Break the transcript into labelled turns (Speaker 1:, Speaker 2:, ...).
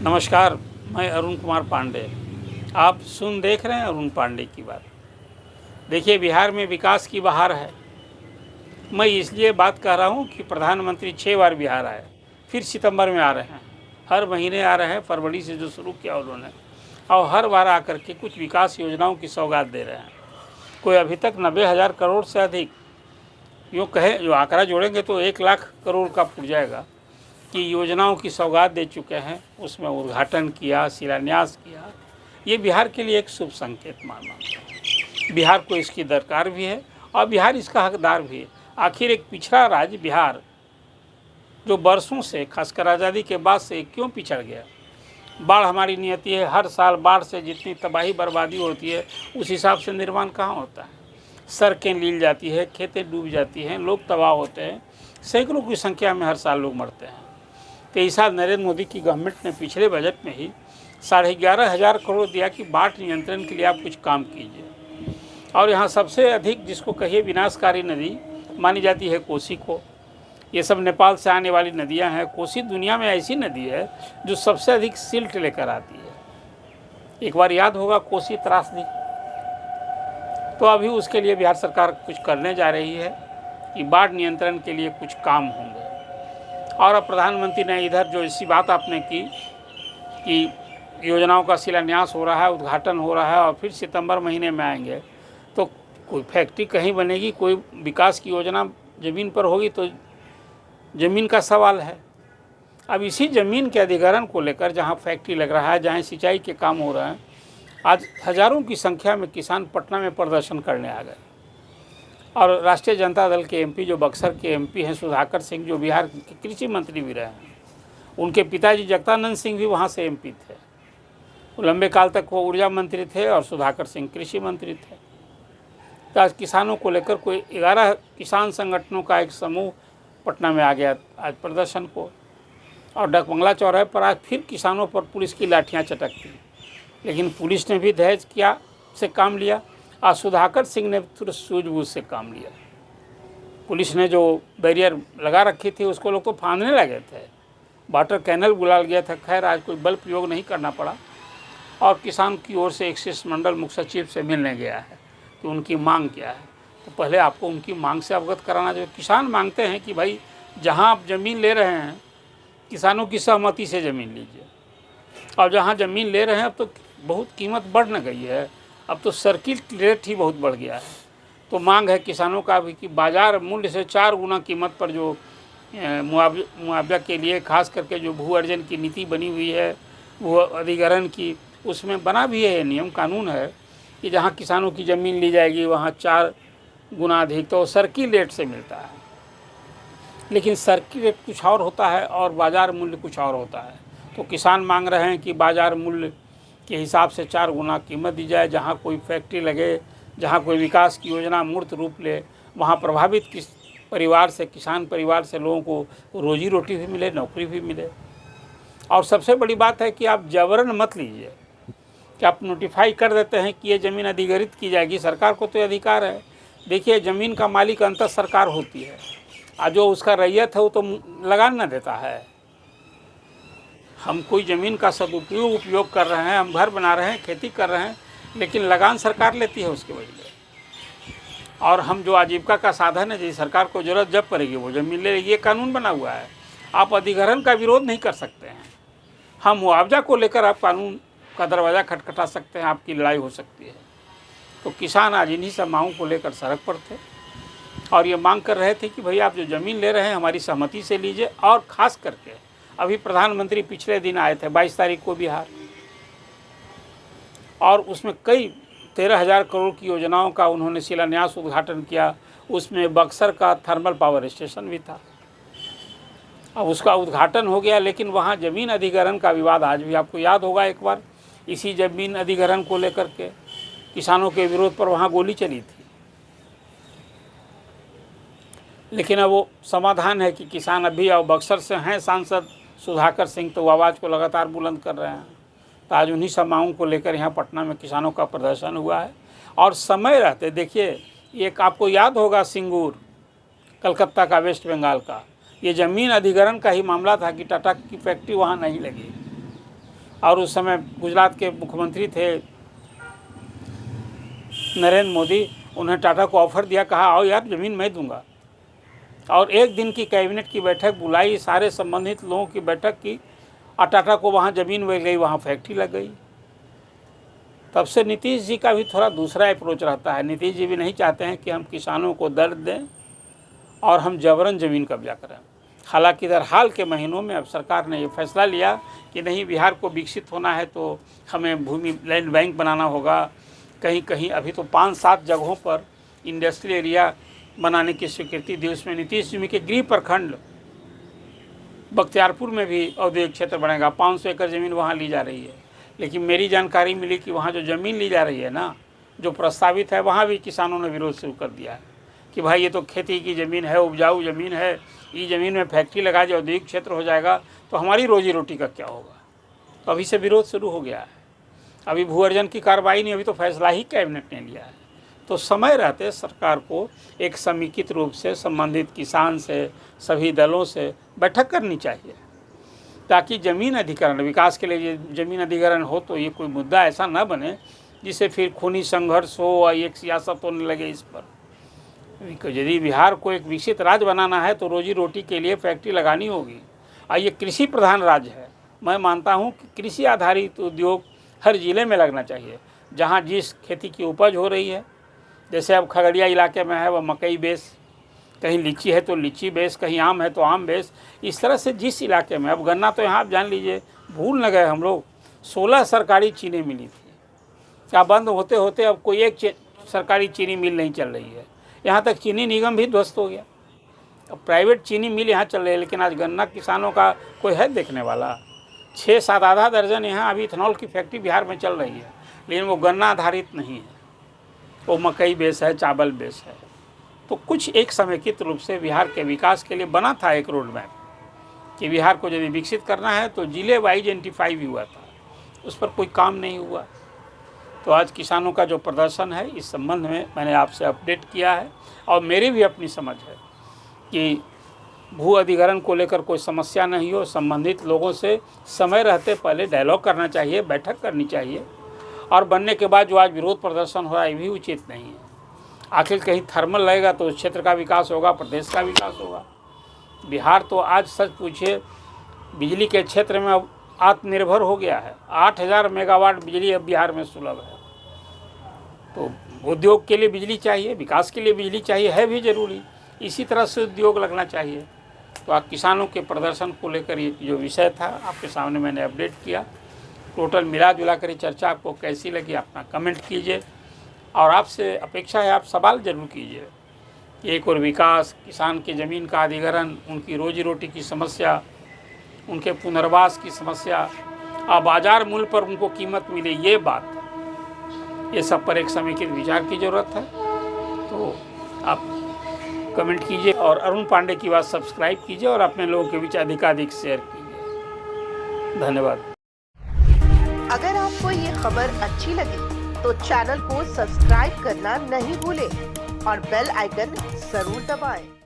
Speaker 1: नमस्कार, मैं अरुण कुमार पांडे। आप देख रहे हैं अरुण पांडे की बात। देखिए, बिहार में विकास की बहार है। मैं इसलिए बात कर रहा हूँ कि प्रधानमंत्री 6 बार बिहार आए, फिर सितंबर में आ रहे हैं, हर महीने आ रहे हैं। फरवरी से जो शुरू किया उन्होंने, और हर बार आकर के कुछ विकास योजनाओं की सौगात दे रहे हैं। कोई अभी तक 90,000 करोड़ से अधिक, यूँ कहे जो आंकड़ा जोड़ेंगे तो 1 लाख करोड़ का पुर जाएगा कि योजनाओं की सौगात दे चुके हैं। उसमें उद्घाटन किया, शिलान्यास किया। ये बिहार के लिए एक शुभ संकेत माना। बिहार को इसकी दरकार भी है और बिहार इसका हकदार भी है। आखिर एक पिछड़ा राज्य बिहार जो बरसों से, खासकर आज़ादी के बाद से, क्यों पिछड़ गया? बाढ़ हमारी नियति है। हर साल बाढ़ से जितनी तबाही बर्बादी होती है, उस हिसाब से निर्माण कहाँ होता है? सड़कें लील जाती है, खेतें डूब जाती हैं, लोग तबाह होते हैं, सैकड़ों की संख्या में हर साल लोग मरते हैं। तो इस साल नरेंद्र मोदी की गवर्नमेंट ने पिछले बजट में ही 11,500 करोड़ दिया कि बाढ़ नियंत्रण के लिए आप कुछ काम कीजिए। और यहाँ सबसे अधिक जिसको कहिए विनाशकारी नदी मानी जाती है कोसी को। ये सब नेपाल से आने वाली नदियाँ हैं। कोसी दुनिया में ऐसी नदी है जो सबसे अधिक सिल्ट लेकर आती है। एक बार याद होगा कोसी त्रासदी। तो अभी उसके लिए बिहार सरकार कुछ करने जा रही है कि बाढ़ नियंत्रण के लिए कुछ काम होंगे। और अब प्रधानमंत्री ने इधर जो इसी बात आपने की कि योजनाओं का शिलान्यास हो रहा है, उद्घाटन हो रहा है और फिर सितंबर महीने में आएंगे, तो कोई फैक्ट्री कहीं बनेगी, कोई विकास की योजना ज़मीन पर होगी, तो ज़मीन का सवाल है। अब इसी ज़मीन के अधिग्रहण को लेकर जहां फैक्ट्री लग रहा है, जहां सिंचाई के काम हो रहे हैं, आज हज़ारों की संख्या में किसान पटना में प्रदर्शन करने आ गए। और राष्ट्रीय जनता दल के एमपी, जो बक्सर के एमपी हैं सुधाकर सिंह, जो बिहार के कृषि मंत्री भी रहे हैं, उनके पिताजी जगदानंद सिंह भी वहाँ से एमपी थे। वो लंबे काल तक वो ऊर्जा मंत्री थे और सुधाकर सिंह कृषि मंत्री थे। तो आज किसानों को लेकर कोई 11 किसान संगठनों का एक समूह पटना में आ गया आज प्रदर्शन को। और डक बंगला चौराहे पर आज फिर किसानों पर पुलिस की लाठियाँ चटकती, लेकिन पुलिस ने भी धैर्य किया से काम लिया और सुधाकर सिंह ने तुरंत सूझबूझ से काम लिया। पुलिस ने जो बैरियर लगा रखी थी उसको लोग तो फांदने लगे थे, वाटर कैनल बुला गया था। खैर आज कोई बल प्रयोग नहीं करना पड़ा। और किसान की ओर से एक्सिस मंडल मुख्य सचिव से मिलने गया है कि उनकी मांग क्या है। तो पहले आपको उनकी मांग से अवगत कराना चाहिए। किसान मांगते हैं कि भाई जहाँ आप ज़मीन ले रहे हैं, किसानों की सहमति से ज़मीन लीजिए। और जहाँ ज़मीन ले रहे हैं अब तो बहुत कीमत बढ़ न गई है, अब तो सर्किट रेट ही बहुत बढ़ गया है। तो मांग है किसानों का भी कि बाज़ार मूल्य से 4 गुना कीमत पर जो मुआवजा के लिए खास करके जो भू अर्जन की नीति बनी हुई है, वो अधिग्रहण की, उसमें बना भी है नियम कानून है कि जहाँ किसानों की ज़मीन ली जाएगी वहाँ 4 गुना अधिक तो सर्किल रेट से मिलता है। लेकिन सर्किल रेट कुछ और होता है और बाज़ार मूल्य कुछ और होता है। तो किसान मांग रहे हैं कि बाज़ार मूल्य के हिसाब से 4 गुना कीमत दी जाए। जहाँ कोई फैक्ट्री लगे, जहाँ कोई विकास की योजना मूर्त रूप ले, वहाँ प्रभावित परिवार से, किसान परिवार से लोगों को रोजी रोटी भी मिले, नौकरी भी मिले। और सबसे बड़ी बात है कि आप जबरन मत लीजिए कि आप नोटिफाई कर देते हैं कि ये ज़मीन अधिग्रहित की जाएगी। सरकार को तो अधिकार है। देखिए, ज़मीन का मालिक अंततः सरकार होती है और जो उसका रैयत है वो तो लगान न देता है। हम कोई ज़मीन का उपयोग कर रहे हैं, हम घर बना रहे हैं, खेती कर रहे हैं, लेकिन लगान सरकार लेती है उसके बदले। और हम जो आजीविका का साधन है, यदि सरकार को ज़रूरत जब पड़ेगी वो ज़मीन ले लेगी। ये कानून बना हुआ है। आप अधिग्रहण का विरोध नहीं कर सकते हैं। हम मुआवजा को लेकर आप कानून का दरवाज़ा खटखटा सकते हैं, आपकी लड़ाई हो सकती है। तो किसान आज इन्हीं सब मांगों को लेकर सड़क पर थे और ये मांग कर रहे थे कि भाई आप जो ज़मीन ले रहे हैं हमारी सहमति से लीजिए। और ख़ास करके अभी प्रधानमंत्री पिछले दिन आए थे 22 तारीख को बिहार, और उसमें कई 13,000 करोड़ की योजनाओं का उन्होंने शिलान्यास उद्घाटन किया। उसमें बक्सर का थर्मल पावर स्टेशन भी था। अब उसका उद्घाटन हो गया, लेकिन वहाँ ज़मीन अधिग्रहण का विवाद आज भी आपको याद होगा। एक बार इसी ज़मीन अधिग्रहण को लेकर के किसानों के विरोध पर वहाँ गोली चली थी। लेकिन अब वो समाधान है कि किसान अभी और बक्सर से हैं सांसद सुधाकर सिंह, तो आवाज़ को लगातार बुलंद कर रहे हैं। तो आज उन्हीं सब मांगों को लेकर यहाँ पटना में किसानों का प्रदर्शन हुआ है। और समय रहते देखिए, एक आपको याद होगा सिंगूर, कलकत्ता का, वेस्ट बंगाल का, ये ज़मीन अधिग्रहण का ही मामला था कि टाटा की फैक्ट्री वहाँ नहीं लगी। और उस समय गुजरात के मुख्यमंत्री थे नरेंद्र मोदी, उन्हें टाटा को ऑफ़र दिया, कहा आओ यार ज़मीन मैं दूंगा। और एक दिन की कैबिनेट की बैठक बुलाई, सारे संबंधित लोगों की बैठक की, और टाटा को वहाँ ज़मीन मिल गई, वहाँ फैक्ट्री लग गई। तब से नीतीश जी का भी थोड़ा दूसरा अप्रोच रहता है। नीतीश जी भी नहीं चाहते हैं कि हम किसानों को दर्द दें और हम जबरन ज़मीन कब्जा करें। हालांकि इधर हाल के महीनों में अब सरकार ने ये फैसला लिया कि नहीं, बिहार को विकसित होना है तो हमें भूमि लैंड बैंक बनाना होगा। कहीं कहीं अभी तो 5-7 जगहों पर इंडस्ट्रियल एरिया बनाने की स्वीकृति दी। उसमें नीतीश जी के गृह प्रखंड बख्तियारपुर में भी औद्योगिक क्षेत्र बनेगा। 500 एकड़ ज़मीन वहाँ ली जा रही है। लेकिन मेरी जानकारी मिली कि वहाँ जो ज़मीन ली जा रही है ना, जो प्रस्तावित है, वहाँ भी किसानों ने विरोध शुरू कर दिया है कि भाई ये तो खेती की ज़मीन है, उपजाऊ ज़मीन है, ये ज़मीन में फैक्ट्री लगा जो औद्योगिक क्षेत्र हो जाएगा तो हमारी रोजी रोटी का क्या होगा। तो अभी से विरोध शुरू हो गया है। अभी भू अर्जन की कार्रवाई नहीं, अभी तो फैसला ही कैबिनेट ने लिया है। तो समय रहते सरकार को एक समेकित रूप से संबंधित किसान से, सभी दलों से बैठक करनी चाहिए, ताकि ज़मीन अधिग्रहण, विकास के लिए ज़मीन अधिग्रहण हो तो ये कोई मुद्दा ऐसा ना बने जिससे फिर खूनी संघर्ष हो और एक सियासत होने लगे इस पर। यदि बिहार को एक विकसित राज्य बनाना है तो रोजी रोटी के लिए फैक्ट्री लगानी होगी। और ये कृषि प्रधान राज्य है। मैं मानता हूँ कि कृषि आधारित उद्योग हर ज़िले में लगना चाहिए, जहाँ जिस खेती की उपज हो रही है। जैसे अब खगड़िया इलाके में है वह मकई बेस, कहीं लीची है तो लीची बेस, कहीं आम है तो आम बेस। इस तरह से जिस इलाके में, अब गन्ना तो यहाँ आप जान लीजिए, भूल न गए हम लोग, 16 सरकारी चीनी मिली थी, क्या बंद होते होते अब कोई एक सरकारी चीनी मिल नहीं चल रही है। यहाँ तक चीनी निगम भी ध्वस्त हो गया। अब प्राइवेट चीनी मिल यहाँ चल रही है, लेकिन आज गन्ना किसानों का कोई है देखने वाला। 6-7 आधा दर्जन यहाँ अभी इथेनॉल की फैक्ट्री बिहार में चल रही है, लेकिन वो गन्ना आधारित नहीं है, वो मकई बेस है, चावल बेस है। तो कुछ एक समेकित रूप से बिहार के विकास के लिए बना था एक रोड मैप कि बिहार को यदि विकसित करना है तो जिले वाइज आइडेंटिफाई भी हुआ था, उस पर कोई काम नहीं हुआ। तो आज किसानों का जो प्रदर्शन है, इस संबंध में मैंने आपसे अपडेट किया है। और मेरी भी अपनी समझ है कि भू अधिग्रहण को लेकर कोई समस्या नहीं हो, संबंधित लोगों से समय रहते पहले डायलॉग करना चाहिए, बैठक करनी चाहिए। और बनने के बाद जो आज विरोध प्रदर्शन हो रहा है, ये भी उचित नहीं है। आखिर कहीं थर्मल लगेगा तो उस क्षेत्र का विकास होगा, प्रदेश का विकास होगा। बिहार तो आज सच पूछिए बिजली के क्षेत्र में अब आत्मनिर्भर हो गया है। 8000 मेगावाट बिजली अब बिहार में सुलभ है। तो उद्योग के लिए बिजली चाहिए, विकास के लिए बिजली चाहिए, है भी ज़रूरी। इसी तरह से उद्योग लगना चाहिए। तो आज किसानों के प्रदर्शन को लेकर ये जो विषय था आपके सामने मैंने अपडेट किया। टोटल मिला जुला कर चर्चा आपको कैसी लगी, अपना कमेंट कीजिए। और आपसे अपेक्षा है आप सवाल जरूर कीजिए। एक और विकास, किसान की ज़मीन का अधिग्रहण, उनकी रोजी रोटी की समस्या, उनके पुनर्वास की समस्या, और बाज़ार मूल्य पर उनको कीमत मिले, ये बात, ये सब पर एक समेकित विचार की ज़रूरत है। तो आप कमेंट कीजिए और अरुण पांडे की बात सब्सक्राइब कीजिए और अपने लोगों के बीच अधिकाधिक शेयर कीजिए। धन्यवाद।
Speaker 2: अगर आपको ये खबर अच्छी लगी तो चैनल को सब्सक्राइब करना नहीं भूलें और बेल आइकन जरूर दबाएं।